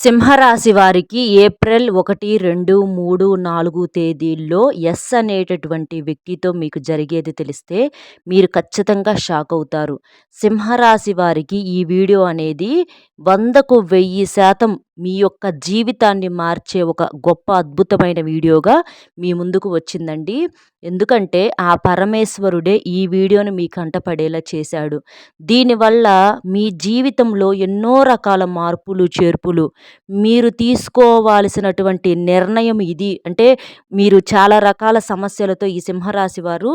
సింహరాశి వారికి ఏప్రిల్ 1, 2, 3, 4 తేదీల్లో ఎస్ అనేటటువంటి వ్యక్తితో మీకు జరిగేది తెలిస్తే మీరు ఖచ్చితంగా షాక్ అవుతారు. సింహరాశి వారికి ఈ వీడియో అనేది 100కు 1000% మీ యొక్క జీవితాన్ని మార్చే ఒక గొప్ప అద్భుతమైన వీడియోగా మీ ముందుకు వచ్చిందండి. ఎందుకంటే ఆ పరమేశ్వరుడే ఈ వీడియోని మీ కంటపడేలా చేశాడు. దీనివల్ల మీ జీవితంలో ఎన్నో రకాల మార్పులు, చేర్పులు మీరు తీసుకోవాల్సినటువంటి నిర్ణయం ఇది. అంటే మీరు చాలా రకాల సమస్యలతో ఈ సింహరాశి వారు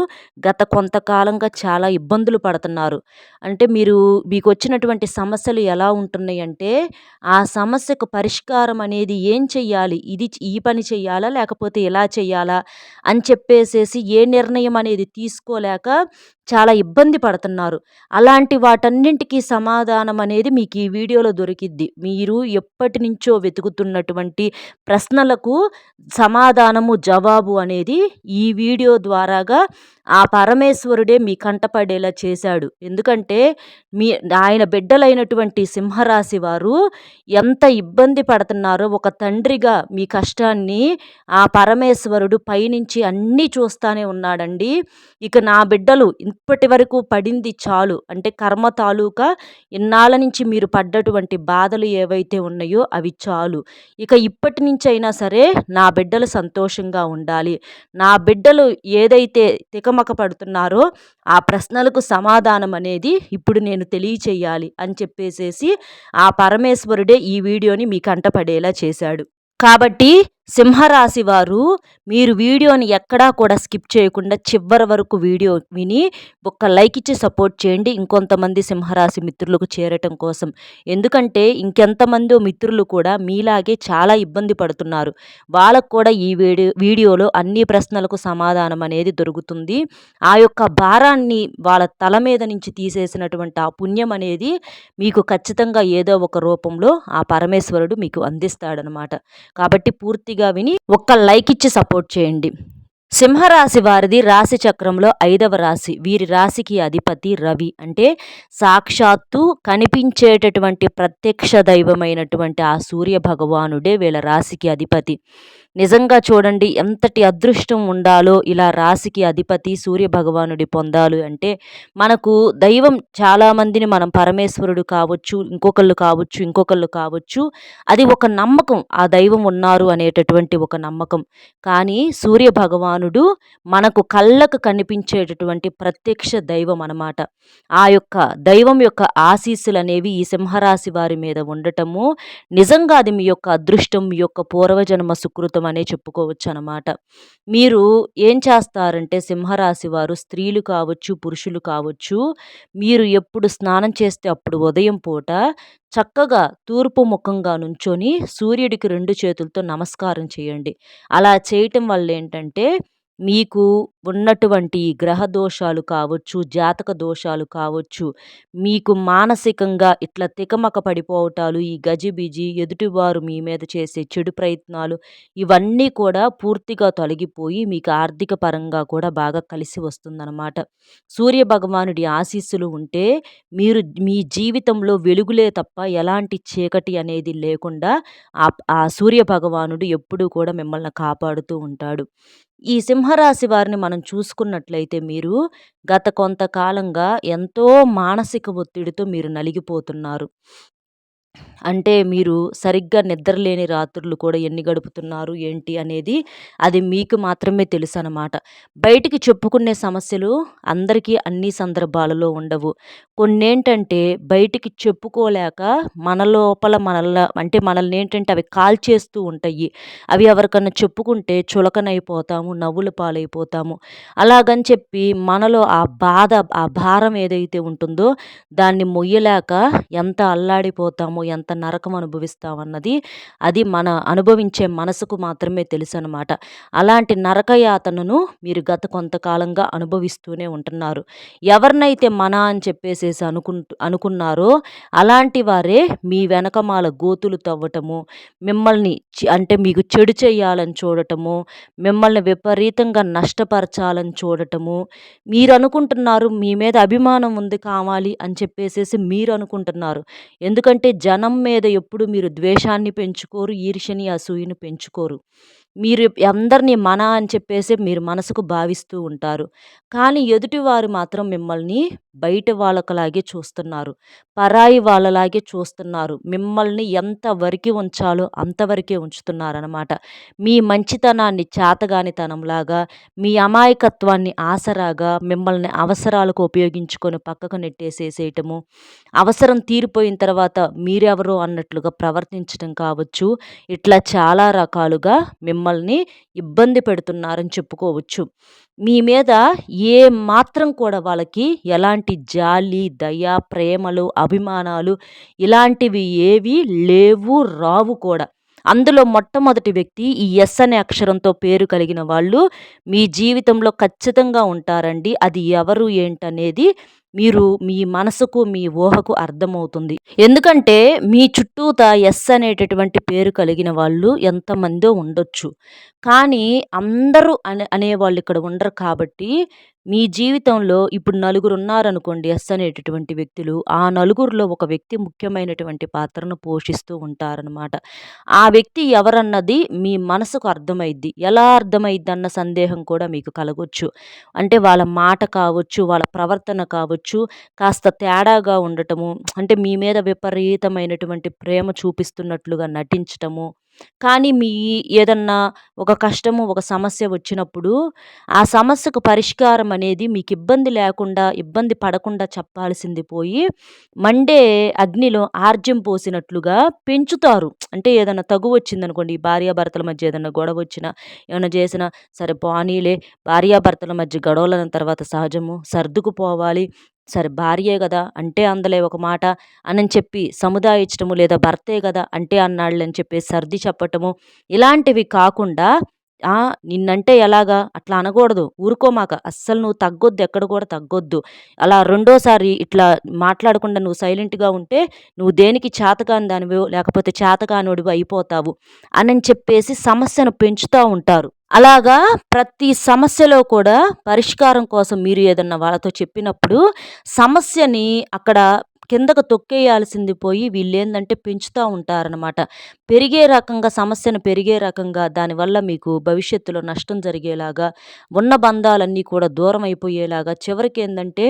గత కొంతకాలంగా చాలా ఇబ్బందులు పడుతున్నారు. అంటే మీకొచ్చినటువంటి సమస్యలు ఎలా ఉంటున్నాయంటే, ఆ సమస్యకు పరిష్కారం అనేది ఏం చెయ్యాలి? ఈ పని చెయ్యాలా? లేకపోతే ఇలా చెయ్యాలా? అని చెప్పేసేసి ఏ నిర్ణయం అనేది తీసుకోలేక చాలా ఇబ్బంది పడుతున్నారు. అలాంటి వాటన్నింటికి సమాధానం అనేది మీకు ఈ వీడియోలో దొరికిద్ది. మీరు ఎప్పటినుంచో వెతుకుతున్నటువంటి ప్రశ్నలకు సమాధానము, జవాబు అనేది ఈ వీడియో ద్వారాగా ఆ పరమేశ్వరుడే మీ కంటపడేలా చేశాడు. ఎందుకంటే మీ ఆయన బిడ్డలైనటువంటి సింహరాశి వారు ఎంత ఇబ్బంది పడుతున్నారో ఒక తండ్రిగా మీ కష్టాన్ని ఆ పరమేశ్వరుడు పైనుంచి అన్నీ చూస్తానే ఉన్నాడండి. ఇక నా బిడ్డలు ఇప్పటి వరకు పడింది చాలు. అంటే కర్మ తాలూకా ఇన్నాళ్ళ నుంచి మీరు పడ్డటువంటి బాధలు ఏవైతే ఉన్నాయో అవి చాలు. ఇక ఇప్పటి నుంచైనా సరే నా బిడ్డలు సంతోషంగా ఉండాలి. నా బిడ్డలు ఏదైతే తికమక పడుతున్నారో ఆ ప్రశ్నలకు సమాధానం అనేది ఇప్పుడు నేను తెలియచేయాలి అని చెప్పేసేసి ఆ పరమేశ్వరుడే ఈ వీడియోని మీ కంటపడేలా చేశాడు. కాబట్టి సింహరాశి వారు మీరు వీడియోని ఎక్కడా కూడా స్కిప్ చేయకుండా చివరి వరకు వీడియో విని ఒక్క లైక్ ఇచ్చి సపోర్ట్ చేయండి, ఇంకొంతమంది సింహరాశి మిత్రులకు చేరటం కోసం. ఎందుకంటే ఇంకెంతమందో మిత్రులు కూడా మీలాగే చాలా ఇబ్బంది పడుతున్నారు. వాళ్ళకు కూడా ఈ వీడియోలో అన్ని ప్రశ్నలకు సమాధానం అనేది దొరుకుతుంది. ఆ యొక్క భారాన్ని వాళ్ళ తల మీద నుంచి తీసేసినటువంటి ఆ పుణ్యం అనేది మీకు ఖచ్చితంగా ఏదో ఒక రూపంలో ఆ పరమేశ్వరుడు మీకు అందిస్తాడనమాట. కాబట్టి పూర్తిగా విని ఒక్క లైక్ ఇచ్చి సపోర్ట్ చేయండి. సింహరాశి వారిది రాశి చక్రంలో 5వ రాశి. వీరి రాశికి అధిపతి రవి. అంటే సాక్షాత్తు కనిపించేటటువంటి ప్రత్యక్ష దైవమైనటువంటి ఆ సూర్య భగవానుడే వీళ్ళ రాశికి అధిపతి. నిజంగా చూడండి ఎంతటి అదృష్టం ఉండాలో ఇలా రాశికి అధిపతి సూర్య భగవానుడి పొందాలి అంటే. మనకు దైవం చాలామందిని మనం పరమేశ్వరుడు కావచ్చు, ఇంకొకళ్ళు కావచ్చు. అది ఒక నమ్మకం, ఆ దైవం ఉన్నారు అనేటటువంటి ఒక నమ్మకం. కానీ సూర్య భగవానుడు మనకు కళ్ళకు కనిపించేటటువంటి ప్రత్యక్ష దైవం అన్నమాట. ఆ యొక్క దైవం యొక్క ఆశీస్సులు అనేవి ఈ సింహరాశి వారి మీద ఉండటము నిజంగా అది మీ యొక్క అదృష్టం, మీ యొక్క పూర్వజన్మ సుకృతం అనే చెప్పుకోవచ్చు అన్నమాట. మీరు ఏం చేస్తారంటే సింహరాశి వారు స్త్రీలు కావచ్చు, పురుషులు కావచ్చు, మీరు ఎప్పుడు స్నానం చేస్తే అప్పుడు ఉదయం పూట చక్కగా తూర్పు ముఖంగా నుంచొని సూర్యుడికి 2 చేతులతో నమస్కారం చేయండి. అలా చేయటం వల్ల ఏంటంటే మీకు ఉన్నటువంటి గ్రహ దోషాలు కావచ్చు, జాతక దోషాలు కావచ్చు, మీకు మానసికంగా ఇట్లా తికమక పడిపోవటాలు, ఈ గజిబిజి, ఎదుటివారు మీ మీద చేసే చెడు ప్రయత్నాలు ఇవన్నీ కూడా పూర్తిగా తొలగిపోయి మీకు ఆర్థిక పరంగా కూడా బాగా కలిసి వస్తుందన్నమాట. సూర్య భగవానుడి ఆశీస్సులు ఉంటే మీరు మీ జీవితంలో వెలుగులే తప్ప ఎలాంటి చీకటి అనేది లేకుండా ఆ సూర్య భగవానుడు ఎప్పుడూ కూడా మిమ్మల్ని కాపాడుతూ ఉంటాడు. ఈ సింహరాశి వారిని మనం చూసుకున్నట్లయితే మీరు గత కొంతకాలంగా ఎంతో మానసిక ఒత్తిడితో మీరు నలిగిపోతున్నారు. అంటే మీరు సరిగ్గా నిద్రలేని రాత్రులు కూడా ఎన్ని గడుపుతున్నారు ఏంటి అనేది అది మీకు మాత్రమే తెలుసనమాట. బయటికి చెప్పుకునే సమస్యలు అందరికీ అన్ని సందర్భాలలో ఉండవు. కొన్నేంటంటే బయటికి చెప్పుకోలేక మన లోపల అంటే మనల్నేంటంటే అవి కాల్చేస్తూ ఉంటాయి. అవి ఎవరికన్నా చెప్పుకుంటే చులకనైపోతాము, నవ్వుల పాలైపోతాము. అలాగని చెప్పి మనలో ఆ బాధ, ఆ భారం ఏదైతే ఉంటుందో దాన్ని మొయ్యలేక ఎంత అల్లాడిపోతామో, ఎంత నరకం అనుభవిస్తామన్నది అది మన అనుభవించే మనసుకు మాత్రమే తెలుసనమాట. అలాంటి నరకయాతనను మీరు గత కొంతకాలంగా అనుభవిస్తూనే ఉంటున్నారు. ఎవరినైతే మన అని చెప్పేసేసి అనుకున్నారో అలాంటి వారే మీ వెనకమాల గోతులు తవ్వటము, మిమ్మల్ని అంటే మీకు చెడు చేయాలని చూడటము, మిమ్మల్ని విపరీతంగా నష్టపరచాలని చూడటము, మీరు అనుకుంటున్నారు మీ మీద అభిమానం ఉంది కావాలి అని చెప్పేసేసి మీరు అనుకుంటున్నారు. ఎందుకంటే జనం మీద ఎప్పుడు మీరు ద్వేషాన్ని పెంచుకోరు, ఈర్ష్యని, అసూయని పెంచుకోరు. మీరు అందరిని మన అని చెప్పేసి మీరు మనసుకు భావిస్తూ ఉంటారు. కానీ ఎదుటివారు మాత్రం మిమ్మల్ని బయట వాళ్ళకలాగే చూస్తున్నారు. పరాయి వాళ్ళలాగే చూస్తున్నారు. మిమ్మల్ని ఎంత వరకి ఉంచాలో అంతవరకే ఉంచుతున్నారనమాట. మీ మంచితనాన్ని చేతగానితనంలాగా, మీ అమాయకత్వాన్ని ఆసరాగా, మిమ్మల్ని అవసరాలకు ఉపయోగించుకొని పక్కకు నెట్టేసేసేయటము, అవసరం తీరిపోయిన తర్వాత మీరెవరో అన్నట్లుగా ప్రవర్తించటం కావచ్చు. ఇట్లా చాలా రకాలుగా మిమ్మల్ని ఇబ్బంది పెడుతున్నారని చెప్పుకోవచ్చు. మీ మీద ఏ మాత్రం కూడా వాళ్ళకి ఎలాంటి జాలి, దయ, ప్రేమలు, అభిమానాలు ఇలాంటివి ఏవి లేవు, రావు కూడా. అందులో మొట్టమొదటి వ్యక్తి ఈ ఎస్ అనే అక్షరంతో పేరు కలిగిన వాళ్ళు మీ జీవితంలో ఖచ్చితంగా ఉంటారండి. అది ఎవరు ఏంటనేది మీరు మీ మనసుకు, మీ ఊహకు అర్థమవుతుంది. ఎందుకంటే మీ చుట్టూతా ఎస్ అనేటటువంటి పేరు కలిగిన వాళ్ళు ఎంతమందో ఉండొచ్చు. కానీ అందరూ అనేవాళ్ళు ఇక్కడ ఉండరు కాబట్టి మీ జీవితంలో ఇప్పుడు నలుగురున్నారనుకోండి ఎస్ అనేటటువంటి వ్యక్తులు. ఆ నలుగురిలో ఒక వ్యక్తి ముఖ్యమైనటువంటి పాత్రను పోషిస్తూ ఉంటారనమాట. ఆ వ్యక్తి ఎవరన్నది మీ మనసుకు అర్థమైద్ది. ఎలా అర్థమైద్దన్న సందేహం కూడా మీకు కలగొచ్చు. అంటే వాళ్ళ మాట కావచ్చు, వాళ్ళ ప్రవర్తన కావచ్చు, కాస్త తేడాగా ఉండటము, అంటే మీ మీద విపరీతమైనటువంటి ప్రేమ చూపిస్తున్నట్లుగా నటించటము. కానీ ఏదన్నా ఒక కష్టము, ఒక సమస్య వచ్చినప్పుడు, ఆ సమస్యకు పరిష్కారం అనేది మీకు ఇబ్బంది లేకుండా, ఇబ్బంది పడకుండా చెప్పాల్సింది పోయి, మండే అగ్నిలో ఆర్జ్యం పోసినట్లుగా పెంచుతారు. అంటే ఏదన్నా తగువొచ్చిందనుకోండి, ఈ భార్యాభర్తల మధ్య ఏదన్నా గొడవొచ్చినా, ఏమన్నా చేసినా, సరే పోనీలే భార్యాభర్తల మధ్య గొడవలన్న తర్వాత సహజము, సర్దుకుపోవాలి. సరే భార్యే గదా! అంటే అందలే ఒక మాట అనని చెప్పి సముదాయించటము, లేదా భర్తే గదా! అంటే అన్నాడులే అని చెప్పేసి సర్ది చెప్పటము. ఇలాంటివి కాకుండా నిన్నంటే ఎలాగా? అట్లా అనకూడదు. ఊరుకోమాక. అస్సలు నువ్వు తగ్గొద్దు. ఎక్కడ కూడా తగ్గొద్దు. అలా రెండోసారి ఇట్లా మాట్లాడకుండా నువ్వు సైలెంట్‌గా ఉంటే నువ్వు దేనికి చేతకాని దానివో, లేకపోతే చేతకానోడివో అయిపోతావు అనని చెప్పేసి సమస్యను పెంచుతా ఉంటారు. అలాగా ప్రతి సమస్యలో కూడా పరిష్కారం కోసం మీరు ఏదన్నా వాళ్ళతో చెప్పినప్పుడు సమస్యని అక్కడ కిందకు తొక్కేయాల్సింది పోయి వీళ్ళేందంటే పెంచుతా ఉంటారనమాట. పెరిగే రకంగా సమస్యను పెరిగే రకంగా దానివల్ల మీకు భవిష్యత్తులో నష్టం జరిగేలాగా, ఉన్న బంధాలన్నీ కూడా దూరం అయిపోయేలాగా చివరికేందంటే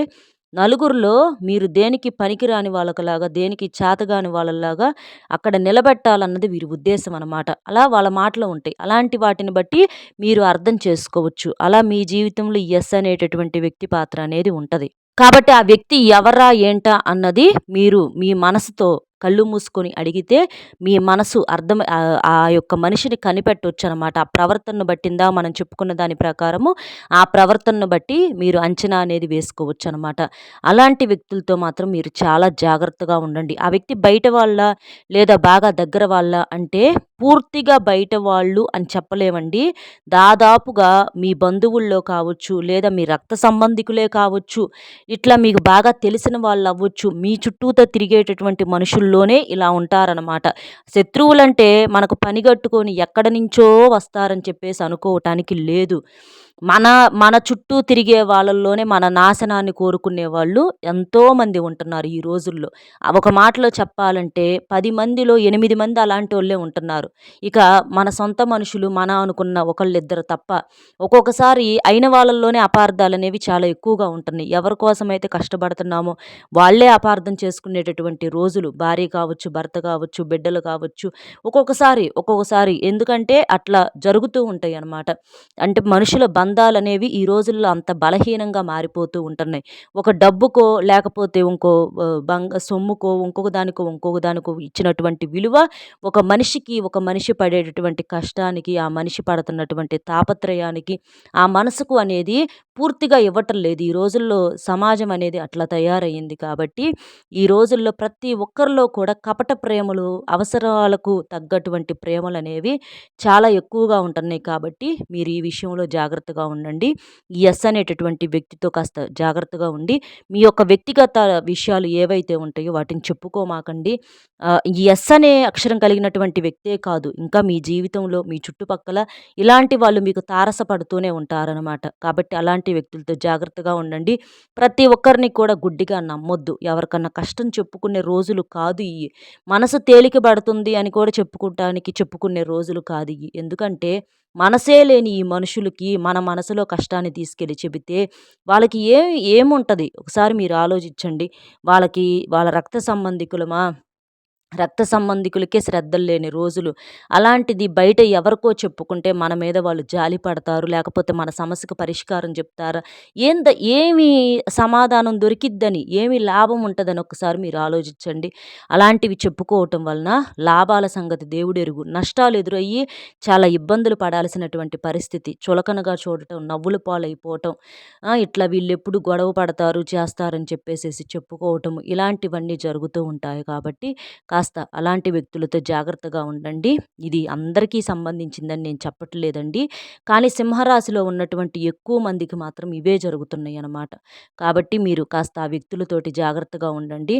నలుగురిలో మీరు దేనికి పనికిరాని వాళ్ళకలాగా, దేనికి చేతగాని వాళ్ళలాగా అక్కడ నిలబెట్టాలన్నది వీరి ఉద్దేశం అనమాట. అలా వాళ్ళ మాటలు ఉంటాయి. అలాంటి వాటిని బట్టి మీరు అర్థం చేసుకోవచ్చు. అలా మీ జీవితంలో యెస్ అనేటటువంటి వ్యక్తి పాత్ర అనేది ఉంటది. కాబట్టి ఆ వ్యక్తి ఎవరా? ఏంటా? అన్నది మీరు మీ మనసుతో కళ్ళు మూసుకొని అడిగితే మీ మనసు ఆ యొక్క మనిషిని కనిపెట్టొచ్చనమాట. ఆ ప్రవర్తనను బట్టి మనం చెప్పుకున్న దాని ప్రకారము ఆ ప్రవర్తనను బట్టి మీరు అంచనా అనేది వేసుకోవచ్చనమాట. అలాంటి వ్యక్తులతో మాత్రం మీరు చాలా జాగ్రత్తగా ఉండండి. ఆ వ్యక్తి బయట వాళ్ళా? లేదా బాగా దగ్గర వాళ్ళా? అంటే పూర్తిగా బయట వాళ్ళు అని చెప్పలేమండి. దాదాపుగా మీ బంధువుల్లో కావచ్చు, లేదా మీ రక్త సంబంధికులే కావచ్చు, ఇట్లా మీకు బాగా తెలిసిన వాళ్ళవ్వచ్చు. మీ చుట్టూతా తిరిగేటటువంటి మనుషుల్లోనే ఇలా ఉంటారనమాట. శత్రువులంటే మనకు పనిగట్టుకొని ఎక్కడి నుంచో వస్తారని చెప్పేసి అనుకోవటానికి లేదు. మన మన చుట్టూ తిరిగే వాళ్ళల్లోనే మన నాశనాన్ని కోరుకునే వాళ్ళు ఎంతోమంది ఉంటున్నారు ఈ రోజుల్లో. ఒక మాటలో చెప్పాలంటే 10 మందిలో 8 మంది అలాంటోళ్ళే ఉంటున్నారు. ఇక మన సొంత మనుషులు మన అనుకున్న ఒకళ్ళిద్దరు తప్ప. ఒక్కొక్కసారి అయిన వాళ్ళల్లోనే అపార్థాలనేవి చాలా ఎక్కువగా ఉంటున్నాయి. ఎవరి కోసమైతే కష్టపడుతున్నామో వాళ్ళే అపార్థం చేసుకునేటటువంటి రోజులు. భార్య కావచ్చు, భర్త కావచ్చు, బిడ్డలు కావచ్చు. ఒక్కొక్కసారి ఎందుకంటే అట్లా జరుగుతూ ఉంటాయన్నమాట. అంటే మనుషుల బంధాలనేవి ఈ రోజుల్లో అంత బలహీనంగా మారిపోతూ ఉంటున్నాయి. ఒక డబ్బుకో, లేకపోతే ఇంకో సొమ్ముకో, ఇంకొక దానికో ఇచ్చినటువంటి విలువ ఒక మనిషి పడేటటువంటి కష్టానికి, ఆ మనిషి పడుతున్నటువంటి తాపత్రయానికి, ఆ మనసుకు అనేది పూర్తిగా ఇవ్వటం లేదు. ఈ రోజుల్లో సమాజం అనేది అట్లా తయారయ్యింది కాబట్టి, ఈ రోజుల్లో ప్రతి ఒక్కరిలో కూడా కపట ప్రేమలు, అవసరాలకు తగ్గటువంటి ప్రేమలనేవి చాలా ఎక్కువగా ఉంటున్నాయి కాబట్టి, మీరు ఈ విషయంలో జాగ్రత్తగా జాగ్రత్తగా ఉండండి. ఈ యెస్ అనేటటువంటి వ్యక్తితో కాస్త జాగ్రత్తగా ఉండి, మీ యొక్క వ్యక్తిగత విషయాలు ఏవైతే ఉంటాయో వాటిని చెప్పుకోమాకండి. ఈ యెస్ అనే అక్షరం కలిగినటువంటి వ్యక్తే కాదు, ఇంకా మీ జీవితంలో మీ చుట్టుపక్కల ఇలాంటి వాళ్ళు మీకు తారసపడుతూనే ఉంటారనమాట. కాబట్టి అలాంటి వ్యక్తులతో జాగ్రత్తగా ఉండండి. ప్రతి ఒక్కరిని కూడా గుడ్డిగా నమ్మొద్దు. ఎవరికన్నా కష్టం చెప్పుకునే రోజులు కాదు ఇయి. మనసు తేలిక పడుతుంది అని కూడా చెప్పుకునే రోజులు కాదియి. ఎందుకంటే మనసే లేని ఈ మనుషులకి మన మనసులో కష్టాన్ని తీసుకెళ్ళి చెబితే వాళ్ళకి ఏముంటది? ఒకసారి మీరు ఆలోచించండి. వాళ్ళకి వాళ్ళ రక్త సంబంధికులమా? రక్త సంబంధికులకే శ్రద్ధలు లేని రోజులు. అలాంటిది బయట ఎవరికో చెప్పుకుంటే మన మీద వాళ్ళు జాలి పడతారు. లేకపోతే మన సమస్యకు పరిష్కారం చెప్తారా? ఏమి సమాధానం దొరికిద్దని, ఏమి లాభం ఉంటదని ఒక్కసారి మీరు ఆలోచించండి. అలాంటివి చెప్పుకోవటం వలన లాభాల సంగతి దేవుడెరుగు. నష్టాలు ఎదురయ్యి చాలా ఇబ్బందులు పడాల్సినటువంటి పరిస్థితి. చులకనగా చూడటం, నవ్వుల పాలైపోవటం, ఇట్లా వీళ్ళెప్పుడు గొడవ పడతారు, చేస్తారని చెప్పేసేసి చెప్పుకోవటం, ఇలాంటివన్నీ జరుగుతూ ఉంటాయి కాబట్టి కాస్త అలాంటి వ్యక్తులతో జాగ్రత్తగా ఉండండి. ఇది అందరికీ సంబంధించిందని నేను చెప్పట్లేదండి. కానీ సింహరాశిలో ఉన్నటువంటి ఎక్కువ మందికి మాత్రం ఇవే జరుగుతున్నాయన్నమాట. కాబట్టి మీరు కాస్త ఆ వ్యక్తులతోటి జాగ్రత్తగా ఉండండి.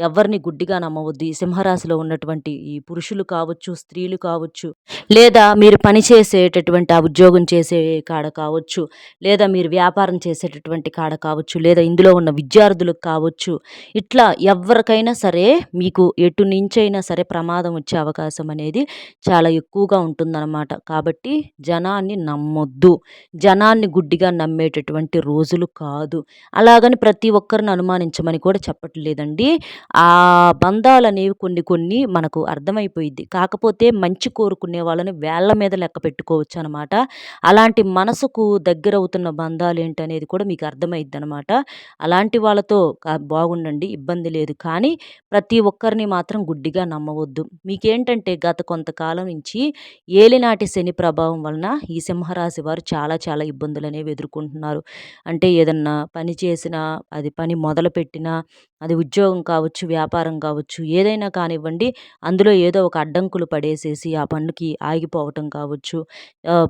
ఎవ్వరిని గుడ్డిగా నమ్మవద్దు. ఈ సింహరాశిలో ఉన్నటువంటి ఈ పురుషులు కావచ్చు, స్త్రీలు కావచ్చు, లేదా మీరు పని చేసేటటువంటి ఆ ఉద్యోగం చేసే కాడ కావచ్చు, లేదా మీరు వ్యాపారం చేసేటటువంటి కాడ కావచ్చు, లేదా ఇందులో ఉన్న విద్యార్థులకు కావచ్చు, ఇట్లా ఎవ్వరికైనా సరే మీకు ఎటు నుంచైనా సరే ప్రమాదం వచ్చే అవకాశం అనేది చాలా ఎక్కువగా ఉంటుందన్నమాట. కాబట్టి జనాన్ని నమ్మొద్దు. జనాన్ని గుడ్డిగా నమ్మేటటువంటి రోజులు కాదు. అలాగని ప్రతి ఒక్కరిని అనుమానించమని కూడా చెప్పట్లేదండి. ఆ బంధాలనేవి కొన్ని కొన్ని మనకు అర్థమైపోయిద్ది. కాకపోతే మంచి కోరుకునే వాళ్ళని వేళ్ళ మీద లెక్క పెట్టుకోవచ్చనమాట. అలాంటి మనసుకు దగ్గరవుతున్న బంధాలేంటనేది కూడా మీకు అర్థమైద్దనమాట. అలాంటి వాళ్ళతో బాగుండండి, ఇబ్బంది లేదు. కానీ ప్రతి ఒక్కరిని మాత్రం గుడ్డిగా నమ్మవద్దు. మీకేంటంటే గత కొంతకాలం నుంచి ఏలినాటి శని ప్రభావం వలన ఈ సింహరాశి వారు చాలా చాలా ఇబ్బందులనేవి ఎదుర్కొంటున్నారు. అంటే ఏదన్నా పని చేసినా, అది పని మొదలుపెట్టినా, అది ఉద్యోగం కావచ్చు, వ్యాపారం కావచ్చు, ఏదైనా కానివ్వండి, అందులో ఏదో ఒక అడ్డంకులు పడేసేసి ఆ పనికి ఆగిపోవటం కావచ్చు. ఆహ్,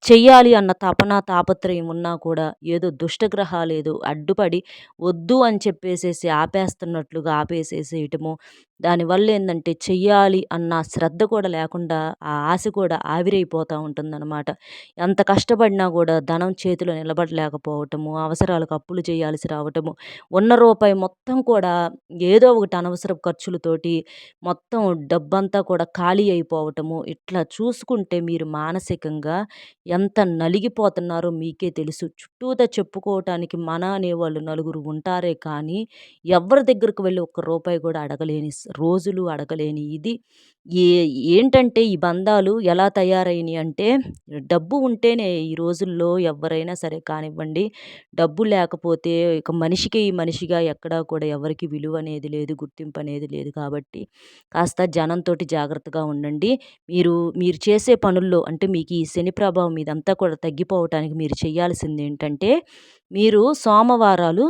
చెయ్యాలి అన్న తపన, తాపత్రయం ఉన్నా కూడా ఏదో దుష్టగ్రహాలేదో అడ్డుపడి వద్దు అని చెప్పేసేసి ఆపేస్తున్నట్లుగా ఆపేసేసేయటము. దానివల్ల ఏందంటే చెయ్యాలి అన్న శ్రద్ధ కూడా లేకుండా ఆ ఆశ కూడా ఆవిరైపోతా ఉంటుందనమాట. ఎంత కష్టపడినా కూడా ధనం చేతిలో నిలబడలేకపోవటము, అవసరాలకు అప్పులు చేయాల్సి రావటము, ఉన్న రూపాయి మొత్తం కూడా ఏదో ఒకటి అనవసరపు ఖర్చులతోటి మొత్తం డబ్బంతా కూడా ఖాళీ అయిపోవటము. ఇట్లా చూసుకుంటే మీరు మానసికంగా ఎంత నలిగిపోతున్నారో మీకే తెలుసు. చుట్టూతా చెప్పుకోవటానికి మన అనేవాళ్ళు నలుగురు ఉంటారే కానీ, ఎవ్వరి దగ్గరకు వెళ్లి ఒక్క రూపాయి కూడా అడగలేని రోజులు, అడగలేని ఇది. ఏ ఏంటంటే ఈ బంధాలు ఎలా తయారైనయి అంటే, డబ్బు ఉంటేనే ఈ రోజుల్లో ఎవ్వరైనా సరే కానివ్వండి, డబ్బు లేకపోతే ఇక మనిషికి మనిషిగా ఎక్కడా కూడా ఎవరికీ విలువనేది లేదు, గుర్తింపనేది లేదు. కాబట్టి కాస్త జనంతోటి జాగ్రత్తగా ఉండండి. మీరు మీరు చేసే పనుల్లో అంటే మీకు ఈ శని ప్రభావం ఇదంతా కూడా తగ్గిపోవటానికి మీరు చేయాల్సిందేంటంటే, మీరు సోమవారాలు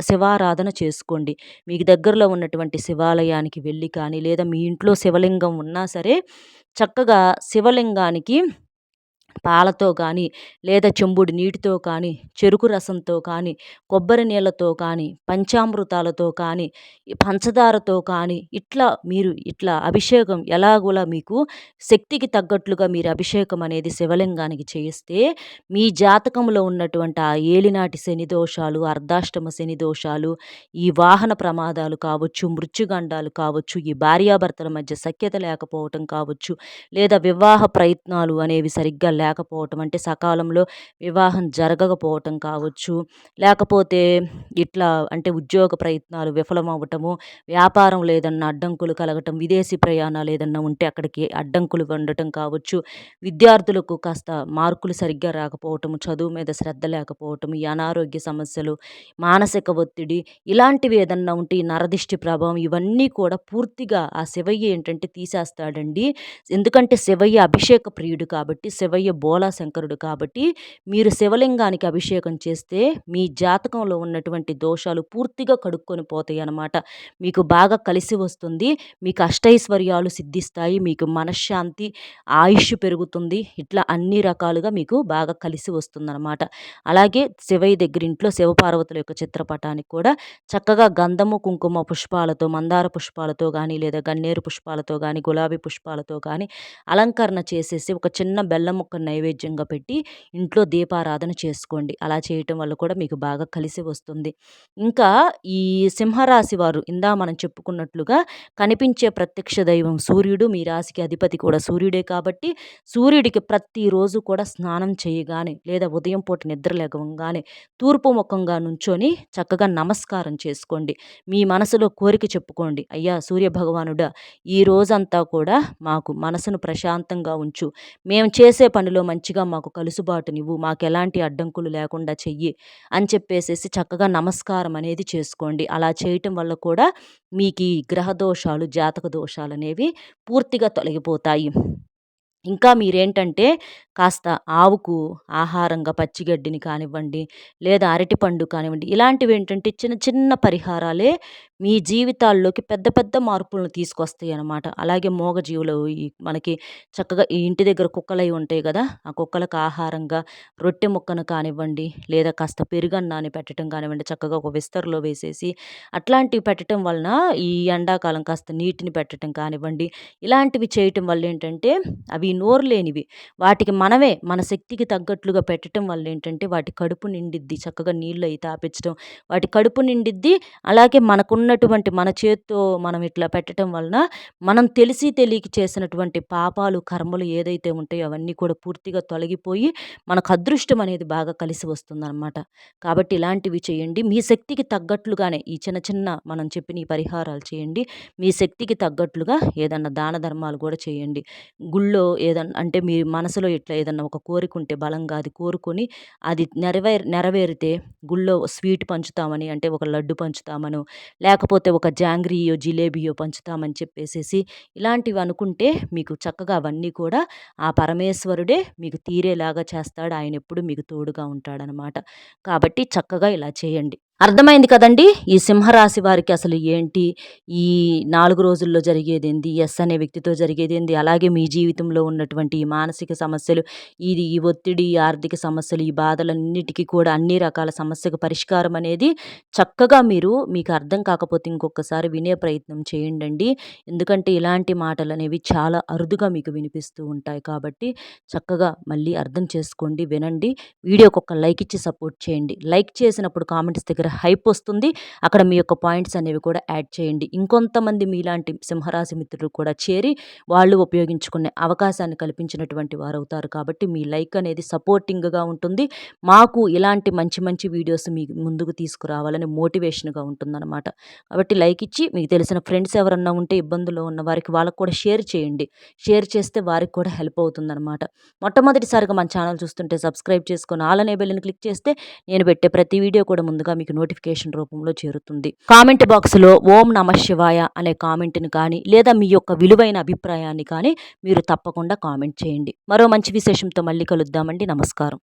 శివారాధన చేసుకోండి. మీకు దగ్గరలో ఉన్నటువంటి శివాలయానికి వెళ్ళి కానీ, లేదా మీ ఇంట్లో శివలింగం ఉన్నా సరే, చక్కగా శివలింగానికి పాలతో కానీ, లేదా చెంబుడు నీటితో కానీ, చెరుకు రసంతో కానీ, కొబ్బరి నీళ్ళతో కానీ, పంచామృతాలతో కానీ, ఈ పంచదారతో కానీ, ఇట్లా అభిషేకం ఎలాగోలా మీకు శక్తికి తగ్గట్లుగా మీరు అభిషేకం అనేది శివలింగానికి చేయిస్తే, మీ జాతకంలో ఉన్నటువంటి ఆ ఏలినాటి శని దోషాలు, అర్ధాష్టమ శని దోషాలు, ఈ వాహన ప్రమాదాలు కావచ్చు, మృత్యుగండాలు కావచ్చు, ఈ భార్యాభర్తల మధ్య సఖ్యత లేకపోవటం కావచ్చు, లేదా వివాహ ప్రయత్నాలు అనేవి సరిగ్గా లేకపోవటం, అంటే సకాలంలో వివాహం జరగకపోవటం కావచ్చు, లేకపోతే ఇట్లా అంటే ఉద్యోగ ప్రయత్నాలు విఫలమవ్వటము, వ్యాపారంలో ఏదన్నా అడ్డంకులు కలగటం, విదేశీ ప్రయాణాలు ఏదన్నా ఉంటే అక్కడికి అడ్డంకులు ఉండటం కావచ్చు, విద్యార్థులకు కాస్త మార్కులు సరిగ్గా రాకపోవటము, చదువు మీద శ్రద్ధ లేకపోవటం, ఈ అనారోగ్య సమస్యలు, మానసిక ఒత్తిడి, ఇలాంటివి ఏదన్నా ఉంటే ఈ నరదిష్టి ప్రభావం ఇవన్నీ కూడా పూర్తిగా ఆ శివయ్య ఏంటంటే తీసేస్తాడండి. ఎందుకంటే శివయ్య అభిషేక ప్రియుడు కాబట్టి, శివయ్య బోలా శంకరుడు కాబట్టి మీరు శివలింగానికి అభిషేకం చేస్తే మీ జాతకంలో ఉన్నటువంటి దోషాలు పూర్తిగా కడుక్కొని పోతాయన్నమాట. మీకు బాగా కలిసి వస్తుంది. మీకు అష్టైశ్వర్యాలు సిద్ధిస్తాయి. మీకు మనశ్శాంతి, ఆయుష్ పెరుగుతుంది. ఇట్లా అన్ని రకాలుగా మీకు బాగా కలిసి వస్తుందన్నమాట. అలాగే శివయ్య దగ్గర ఇంట్లో శివపార్వతుల యొక్క చిత్రపటానికి కూడా చక్కగా గంధము, కుంకుమ పుష్పాలతో, మందార పుష్పాలతో గానీ, లేదా గన్నేరు పుష్పాలతో గానీ, గులాబీ పుష్పాలతో గానీ అలంకరణ చేసేసి ఒక చిన్న బెల్లం ముక్క నైవేద్యంగా పెట్టి ఇంట్లో దీపారాధన చేసుకోండి. అలా చేయటం వల్ల కూడా మీకు బాగా కలిసి వస్తుంది. ఇంకా ఈ సింహరాశి వారు మనం చెప్పుకున్నట్లుగా కనిపించే ప్రత్యక్ష దైవం సూర్యుడు. మీ రాశికి అధిపతి కూడా సూర్యుడే కాబట్టి సూర్యుడికి ప్రతిరోజు కూడా స్నానం చేయగానే లేదా ఉదయం పూట నిద్ర లెగవంగానే తూర్పు ముఖంగా నుంచొని చక్కగా నమస్కారం చేసుకోండి. మీ మనసులో కోరిక చెప్పుకోండి. అయ్యా సూర్య భగవానుడా, ఈ రోజంతా కూడా మాకు మనసును ప్రశాంతంగా ఉంచు. మేము చేసే పనిలో మంచిగా మాకు కలుసుబాటునివ్వు. మాకెలాంటి అడ్డంకులు లేకుండా చెయ్యి అని చెప్పేసేసి చక్కగా నమస్కారం అనేది చేసుకోండి. అలా చేయటం వల్ల కూడా మీకు ఈ గ్రహ దోషాలు, జాతక దోషాలనేవి పూర్తిగా తొలగిపోతాయి. ఇంకా మీరేంటంటే కాస్త ఆవుకు ఆహారంగా పచ్చిగడ్డిని కానివ్వండి, లేదా అరటిపండు కానివ్వండి, ఇలాంటివేంటంటే చిన్న చిన్న పరిహారాలే మీ జీవితాల్లోకి పెద్ద పెద్ద మార్పులను తీసుకొస్తాయనమాట. అలాగే మూగజీవులు మనకి చక్కగా ఈ ఇంటి దగ్గర కుక్కలయి ఉంటాయి గదా! ఆ కుక్కలకు ఆహారంగా రొట్టె ముక్కను కానివ్వండి, లేదా కాస్త పెరుగన్నాన్ని పెట్టటం కానివ్వండి, చక్కగా ఒక విస్తరలో వేసేసి అట్లాంటివి పెట్టటం వలన ఈ ఎండాకాలం కాస్త నీటిని పెట్టటం కానివ్వండి, ఇలాంటివి చేయటం వల్లేంటంటే అవి నోరు లేనివి. వాటికి మనమే మన శక్తికి తగ్గట్లుగా పెట్టటం వల్లేంటంటే వాటి కడుపు నిండిద్ది. చక్కగా నీళ్ళయి తాపిచ్చడం. వాటి కడుపు నిండిద్ది. అలాగే మనకున్నటువంటి మన చేత్తో మనం ఇట్లా పెట్టటం వలన మనం తెలిసి తెలియక చేసినటువంటి పాపాలు, కర్మలు ఏదైతే ఉంటాయో అవన్నీ కూడా పూర్తిగా తొలగిపోయి మనకు అదృష్టం అనేది బాగా కలిసి వస్తుందనమాట. కాబట్టి ఇలాంటివి చేయండి. మీ శక్తికి తగ్గట్లుగానే ఈ చిన్న చిన్న మనం చెప్పిన ఈ పరిహారాలు చేయండి. మీ శక్తికి తగ్గట్లుగా ఏదన్నా దాన ధర్మాలు కూడా చేయండి. గుళ్ళో ఏదన్నా అంటే మీ మనసులో ఇట్లా ఏదన్నా ఒక కోరిక ఉంటే బలంగా అది కోరుకొని అది నెరవేరితే గుళ్ళో స్వీట్ పంచుతామని అంటే ఒక లడ్డు పంచుతామనో లేకపోతే ఒక జాంగ్రీయో జిలేబియో పంచుతామని చెప్పేసేసి ఇలాంటివి అనుకుంటే మీకు చక్కగా అవన్నీ కూడా ఆ పరమేశ్వరుడే మీకు తీరేలాగా చేస్తాడు. ఆయన ఎప్పుడు మీకు తోడుగా ఉంటాడనమాట. కాబట్టి చక్కగా ఇలా చేయండి. అర్థమైంది కదండీ! ఈ సింహరాశి వారికి అసలు ఏంటి? ఈ 4 రోజుల్లో జరిగేదేంది? ఎస్ అనే వ్యక్తితో జరిగేదేంది? అలాగే మీ జీవితంలో ఉన్నటువంటి ఈ మానసిక సమస్యలు, ఈ ఒత్తిడి, ఈ ఆర్థిక సమస్యలు, ఈ బాధలన్నిటికీ కూడా అన్ని రకాల సమస్యకు పరిష్కారం అనేది చక్కగా మీకు అర్థం కాకపోతే ఇంకొకసారి వినే ప్రయత్నం చేయండండి. ఎందుకంటే ఇలాంటి మాటలనేవి చాలా అరుదుగా మీకు వినిపిస్తూ ఉంటాయి కాబట్టి చక్కగా మళ్ళీ అర్థం చేసుకోండి, వినండి. వీడియోకి ఒక లైక్ ఇచ్చి సపోర్ట్ చేయండి. లైక్ చేసినప్పుడు కామెంట్స్ దగ్గర హైప్ వస్తుంది. అక్కడ మీ యొక్క పాయింట్స్ అనేవి కూడా యాడ్ చేయండి. ఇంకొంతమంది మీలాంటి సింహరాశి మిత్రులు కూడా చేరి వాళ్ళు ఉపయోగించుకునే అవకాశాన్ని కల్పించినటువంటి వారవుతారు. కాబట్టి మీ లైక్ అనేది సపోర్టింగ్‌గా ఉంటుంది. మాకు ఇలాంటి మంచి మంచి వీడియోస్ మీ ముందుకు తీసుకురావాలని మోటివేషన్‌గా ఉంటుందన్నమాట. కాబట్టి లైక్ ఇచ్చి మీకు తెలిసిన ఫ్రెండ్స్ ఎవరన్నా ఉంటే ఇబ్బందుల్లో ఉన్న వారికి వాళ్ళకి కూడా షేర్ చేయండి. షేర్ చేస్తే వారికి కూడా హెల్ప్ అవుతుందన్నమాట. మొట్టమొదటిసారిగా మన ఛానల్ చూస్తుంటే సబ్స్క్రైబ్ చేసుకొని ఆల్ అనే బెల్‌ని క్లిక్ చేస్తే నేను పెట్టే ప్రతి వీడియో కూడా ముందుగా మీకు నోటిఫికేషన్ రూపంలో చేరుతుంది. కామెంట్ బాక్స్‌లో ఓం నమః శివాయ అనే కామెంట్‌ని కానీ లేదా మీ యొక్క విలువైన అభిప్రాయాన్ని కానీ మీరు తప్పకుండా కామెంట్ చేయండి. మరో మంచి విశేషంతో మళ్ళీ కలుద్దామండి. నమస్కారం.